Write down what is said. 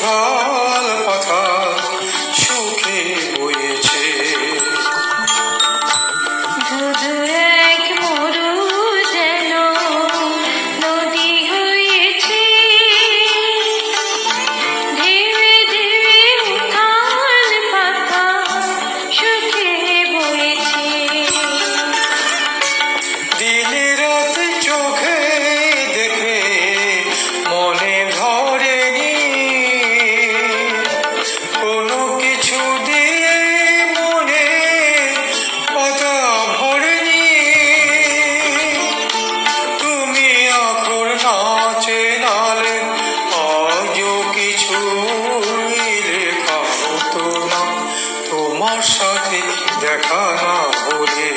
উথাল পাথাল সুখে বয়েছে। ধুধু এক মরু যেন নদী হয়েছে, ধীরে ধীরে উথাল পাথাল সুখে বয়েছে। দিনে রাতে চোখে দেখে মনে ধরেনি, কোনো কিছু দিয়ে মনে পাতা ভরেনি। তুমি আখর নাচে নালে আজও কিছু লেখা হতো না, তোমার সাথে দেখা না হলে।